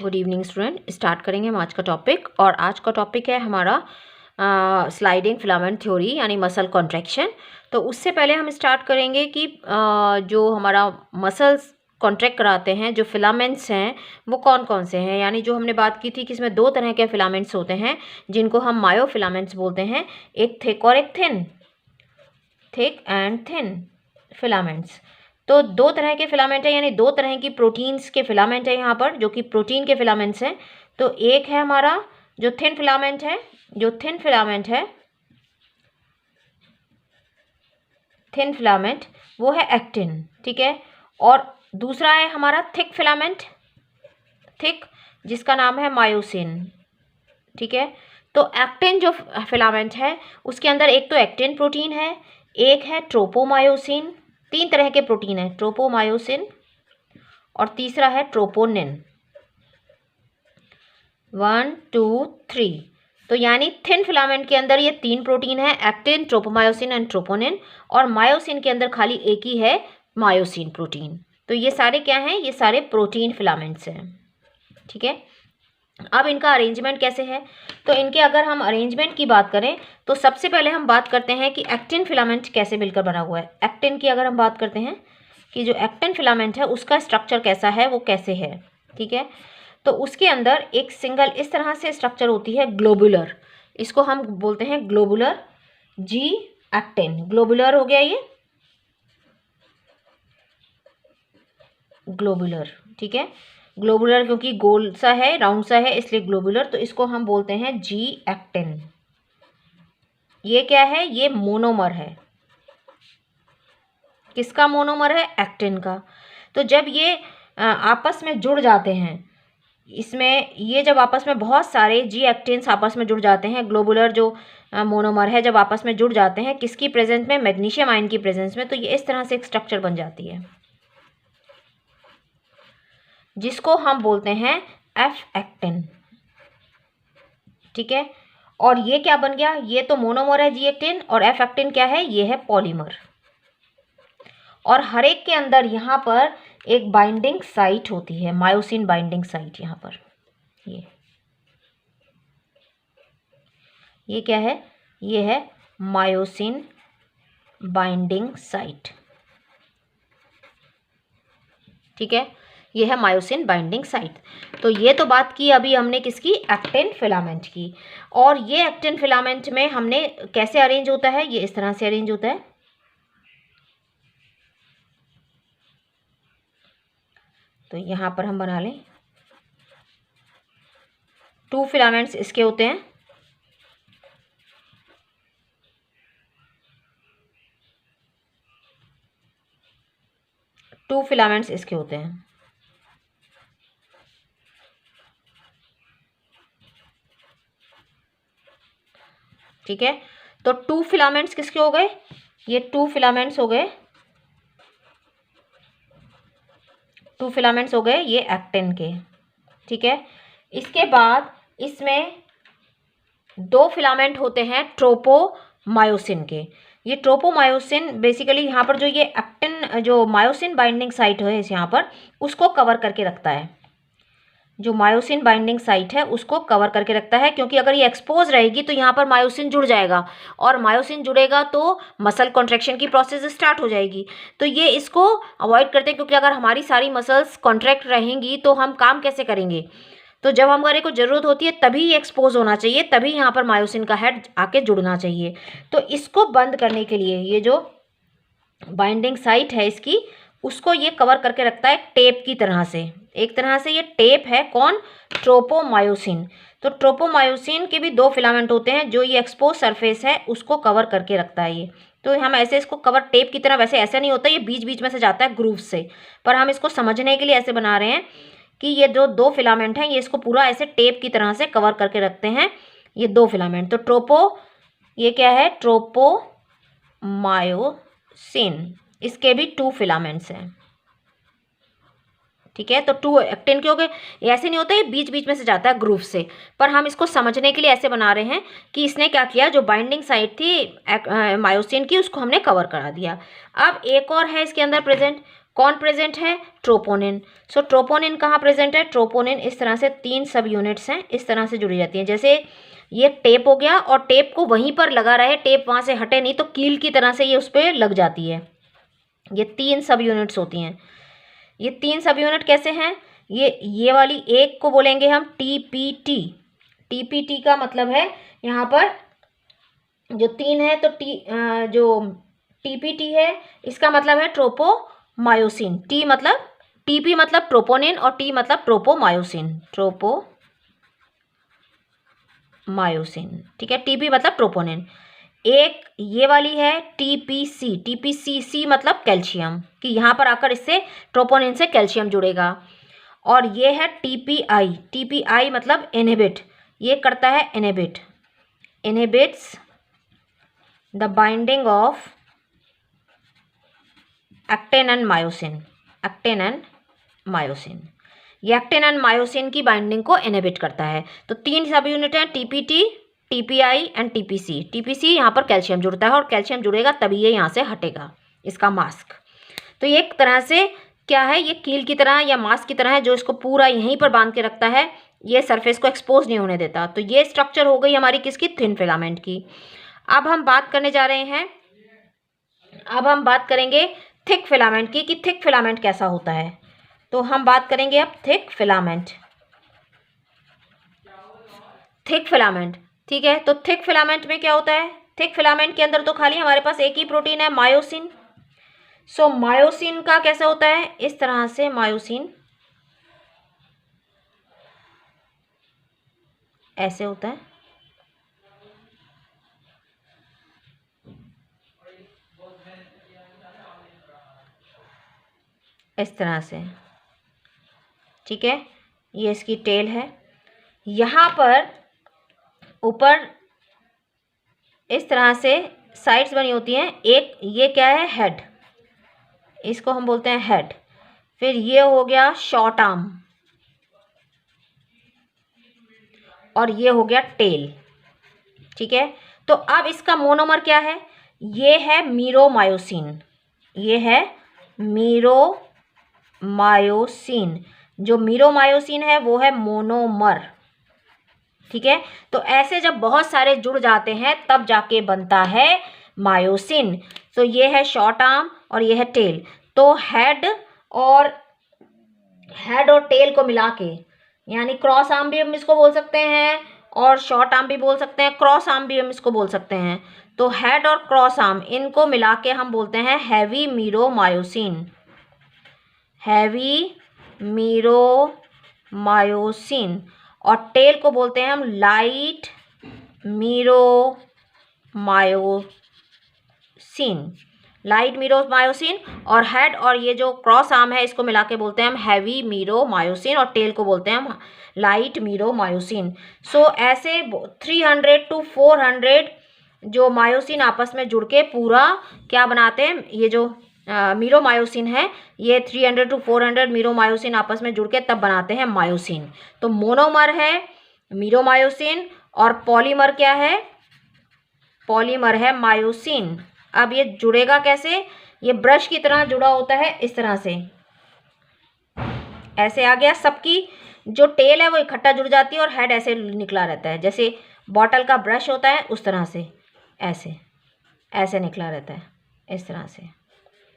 Good evening student. Start करेंगे हम आज का टॉपिक। और आज का टॉपिक है हमारा स्लाइडिंग फिलामेंट थ्योरी यानी मसल कॉन्ट्रैक्शन। तो उससे पहले हम स्टार्ट करेंगे कि जो हमारा मसल्स कॉन्ट्रैक्ट कराते हैं, जो फिलामेंट्स हैं वो कौन कौन से हैं। यानी जो हमने बात की थी कि इसमें दो तरह के फिलामेंट्स होते हैं जिनको हम मायोफिलामेंट्स बोलते हैं, एक थिक और एक thin, thick and thin filaments. तो दो तरह के फिलामेंट है, यानी दो तरह की प्रोटीन्स के फिलामेंट है यहाँ पर, जो कि प्रोटीन के फिलामेंट्स हैं। तो एक है हमारा जो थिन फिलामेंट है, थिन फिलामेंट वो है एक्टिन, ठीक है। और दूसरा है हमारा थिक फिलामेंट, थिक, जिसका नाम है मायोसिन, ठीक है। तो एक्टिन जो फिलामेंट है उसके अंदर एक तो एक्टिन प्रोटीन है, एक है ट्रोपोमायोसिन। तीन तरह के प्रोटीन है, ट्रोपोमायोसिन, और तीसरा है ट्रोपोनिन। 1 2 3। तो यानी थिन फिलामेंट के अंदर ये तीन प्रोटीन है, एक्टिन, ट्रोपोमायोसिन एंड ट्रोपोनिन। और मायोसिन के अंदर खाली एक ही है, मायोसिन प्रोटीन। तो ये सारे क्या हैं, ये सारे प्रोटीन फिलामेंट्स हैं, ठीक है। अब इनका अरेंजमेंट कैसे है, तो इनके अगर हम अरेंजमेंट की बात करें तो सबसे पहले हम बात करते हैं कि एक्टिन फिलामेंट कैसे मिलकर बना हुआ है। एक्टिन की अगर हम बात करते हैं कि जो एक्टिन फिलामेंट है उसका स्ट्रक्चर कैसा है, वो कैसे है, ठीक है। तो उसके अंदर एक सिंगल इस तरह से स्ट्रक्चर होती है, ग्लोबुलर। इसको हम बोलते हैं ग्लोबुलर, जी एक्टिन, ग्लोबुलर हो गया ये, ग्लोबुलर, ठीक है। ग्लोबुलर क्योंकि गोल सा है, राउंड सा है, इसलिए ग्लोबुलर। तो इसको हम बोलते हैं जी एक्टिन। ये क्या है, ये मोनोमर है। किसका मोनोमर है, एक्टिन का। तो जब ये आपस में जुड़ जाते हैं, इसमें ये जब आपस में बहुत सारे जी एक्टिन्स आपस में जुड़ जाते हैं, ग्लोबुलर जो मोनोमर है जब आपस में जुड़ जाते हैं, किसकी प्रेजेंस में, मैग्नीशियम आयन की प्रेजेंस में, तो ये इस तरह से एक स्ट्रक्चर बन जाती है जिसको हम बोलते हैं एफ एक्टिन, ठीक है। और ये क्या बन गया, ये तो मोनोमर है जी एक्टिन, और एफ एक्टिन क्या है, ये है पॉलीमर। और हर एक के अंदर यहाँ पर एक बाइंडिंग साइट होती है, मायोसिन बाइंडिंग साइट। यहाँ पर ये क्या है, ये है मायोसिन बाइंडिंग साइट, ठीक है। ये है मायोसिन बाइंडिंग साइट। तो ये तो बात की अभी हमने किसकी, एक्टिन फिलामेंट की। और ये एक्टिन फिलामेंट में हमने कैसे अरेंज होता है, ये इस तरह से अरेंज होता है। तो यहाँ पर हम बना लें, 2 फिलामेंट्स इसके होते हैं, टू फिलामेंट्स इसके होते हैं, ठीक है। तो 2 फिलामेंट्स किसके हो गए, ये 2 फिलामेंट्स हो गए, 2 फिलामेंट्स हो गए ये एक्टिन के, ठीक है। इसके बाद इसमें 2 फिलामेंट होते हैं ट्रोपोमायोसिन के। ये ट्रोपोमायोसिन बेसिकली यहाँ पर जो ये एक्टिन जो मायोसिन बाइंडिंग साइट है इस यहाँ पर उसको कवर करके रखता है, जो मायोसिन बाइंडिंग साइट है उसको कवर करके रखता है। क्योंकि अगर ये एक्सपोज रहेगी तो यहाँ पर मायोसिन जुड़ जाएगा, और मायोसिन जुड़ेगा तो मसल कॉन्ट्रैक्शन की प्रोसेस स्टार्ट हो जाएगी। तो ये इसको अवॉइड करते हैं, क्योंकि अगर हमारी सारी मसल्स कॉन्ट्रैक्ट रहेंगी तो हम काम कैसे करेंगे। तो जब हमारे को ज़रूरत होती है तभी ये एक्सपोज होना चाहिए, तभी यहाँ पर मायोसिन का हेड आके जुड़ना चाहिए। तो इसको बंद करने के लिए ये जो बाइंडिंग साइट है इसकी, उसको ये कवर करके रखता है टेप की तरह से। एक तरह से ये टेप है, कौन, ट्रोपोमायोसिन। तो ट्रोपोमायोसिन के भी 2 फिलामेंट होते हैं, जो ये एक्सपोज सरफेस है उसको कवर करके रखता है ये। तो हम ऐसे इसको कवर टेप की तरह, वैसे ऐसा नहीं होता, ये बीच बीच में से जाता है ग्रूव से, पर हम इसको समझने के लिए ऐसे बना रहे हैं कि ये जो 2 फिलामेंट हैं ये इसको पूरा ऐसे टेप की तरह से कवर करके रखते हैं, ये 2 फिलामेंट। तो ये क्या है, ट्रोपोमायोसिन, इसके भी 2 फिलामेंट्स हैं, ठीक है। तो 2 एक्टिन के हो गए। ऐसे नहीं होता, ये बीच बीच में से जाता है ग्रूव से, पर हम इसको समझने के लिए ऐसे बना रहे हैं कि इसने क्या किया, जो बाइंडिंग साइट थी मायोसिन की उसको हमने कवर करा दिया। अब एक और है इसके अंदर प्रेजेंट, कौन प्रेजेंट है? ट्रोपोनिन। सो ट्रोपोनिन कहाँ प्रेजेंट है? ट्रोपोनिन इस तरह से 3 सब यूनिट्स हैं, इस तरह से जुड़ी रहती हैं। जैसे ये टेप हो गया और टेप को वहीं पर लगा रहे, टेप वहाँ से हटे नहीं तो कील की तरह से ये उस पर लग जाती है। ये 3 सब यूनिट्स होती हैं। ये 3 सब यूनिट कैसे हैं? ये वाली एक को बोलेंगे हम टीपीटी। टीपीटी का मतलब है यहाँ पर जो 3 है, तो जो टीपीटी है इसका मतलब है ट्रोपोमायोसिन। टी मतलब टीपी मतलब ट्रोपोनिन और टी मतलब ट्रोपोमायोसिन। ट्रोपोमायोसिन, ठीक है। टीपी मतलब ट्रोपोनिन। एक ये वाली है टीपीसी। टीपीसी मतलब कैल्शियम, कि यहाँ पर आकर इससे ट्रोपोनिन से कैल्शियम जुड़ेगा। और ये है टीपीआई। टीपीआई मतलब इनहिबिट, ये करता है inhibit, inhibits the binding of actin and myosin. Actin and myosin, ये एक्टिन एंड मायोसिन की बाइंडिंग को इनहिबिट करता है। तो 3 सब यूनिट हैं, TPT, TPI and TPC. TPC यहाँ पर कैल्शियम जुड़ता है और कैल्शियम जुड़ेगा तभी ये यहाँ से हटेगा, इसका मास्क। तो ये एक तरह से क्या है, ये कील की तरह या मास्क की तरह है जो इसको पूरा यहीं पर बांध के रखता है, ये सरफेस को एक्सपोज नहीं होने देता। तो ये स्ट्रक्चर हो गई हमारी किसकी? थिन फिलामेंट की। अब हम बात करने जा रहे हैं, अब हम बात करेंगे थिक फिलामेंट की, कि थिक फिलामेंट कैसा होता है। तो हम बात करेंगे अब थिक फिलामेंट। थिक फिलामेंट, ठीक है। तो थिक फिलामेंट में क्या होता है? थिक फिलामेंट के अंदर तो खाली हमारे पास एक ही प्रोटीन है, मायोसिन। सो मायोसिन का कैसा होता है? इस तरह से मायोसिन ऐसे होता है, इस तरह से, ठीक है। ये इसकी टेल है। यहाँ पर ऊपर इस तरह से साइड्स बनी होती हैं। एक ये क्या है? हेड, इसको हम बोलते हैं हेड। फिर ये हो गया शॉर्ट आर्म और ये हो गया टेल, ठीक है। तो अब इसका मोनोमर क्या है? ये है मीरोमायोसिन, ये है मीरोमायोसिन। जो मीरोमायोसिन है वो है मोनोमर, ठीक है। तो ऐसे जब बहुत सारे जुड़ जाते हैं तब जाके बनता है मायोसिन। तो ये है शॉर्ट आर्म और ये है टेल। तो हेड और टेल को मिला के, यानी क्रॉस आर्म भी हम इसको बोल सकते हैं और शॉर्ट आर्म भी बोल सकते हैं, क्रॉस आर्म भी हम इसको बोल सकते हैं। तो हेड और क्रॉस आर्म इनको मिला के हम बोलते हैं हैवी मीरोमायोसिन। Heavy meromyosin. और टेल को बोलते हैं हम लाइट मीरोमायोसिन। Light meromyosin. और हेड और ये जो क्रॉस आर्म है इसको मिला के बोलते हैं हम हैवी मीरोमायोसिन और टेल को बोलते हैं हम लाइट मीरोमायोसिन। सो ऐसे 300 to 400 जो मायोसिन आपस में जुड़ के पूरा क्या बनाते हैं? ये जो मीरोमायोसिन है, ये 300 to 400 मीरोमायोसिन आपस में जुड़ के तब बनाते हैं मायोसिन। तो मोनोमर है मीरोमायोसिन और पॉलीमर क्या है? पॉलीमर है मायोसिन। अब ये जुड़ेगा कैसे? ये ब्रश की तरह जुड़ा होता है, इस तरह से ऐसे आ गया। सबकी जो टेल है वो इकट्ठा जुड़ जाती है और हेड ऐसे निकला रहता है, जैसे बॉटल का ब्रश होता है उस तरह से ऐसे ऐसे निकला रहता है, इस तरह से।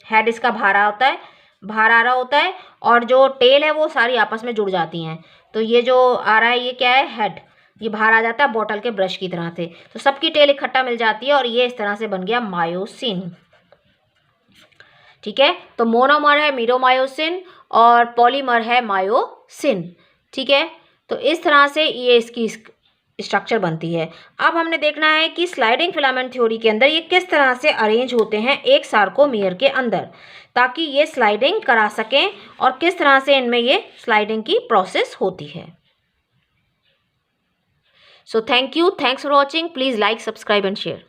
हेड इसका बाहर आ रहा होता है और जो टेल है वो सारी आपस में जुड़ जाती हैं। तो ये जो आ रहा है ये क्या है? हेड। ये बाहर आ जाता है बॉटल के ब्रश की तरह से। तो सबकी टेल इकट्ठा मिल जाती है और ये इस तरह से बन गया मायोसिन, ठीक है। तो मोनोमर है मीरोमायोसिन और पॉलीमर है मायोसिन, ठीक है। तो इस तरह से ये इसकी स्ट्रक्चर बनती है। अब हमने देखना है कि स्लाइडिंग फिलामेंट थ्योरी के अंदर ये किस तरह से अरेंज होते हैं एक सार्कोमियर के अंदर, ताकि ये स्लाइडिंग करा सकें और किस तरह से इनमें ये स्लाइडिंग की प्रोसेस होती है। So thank you, thanks for watching. Please like, subscribe and share.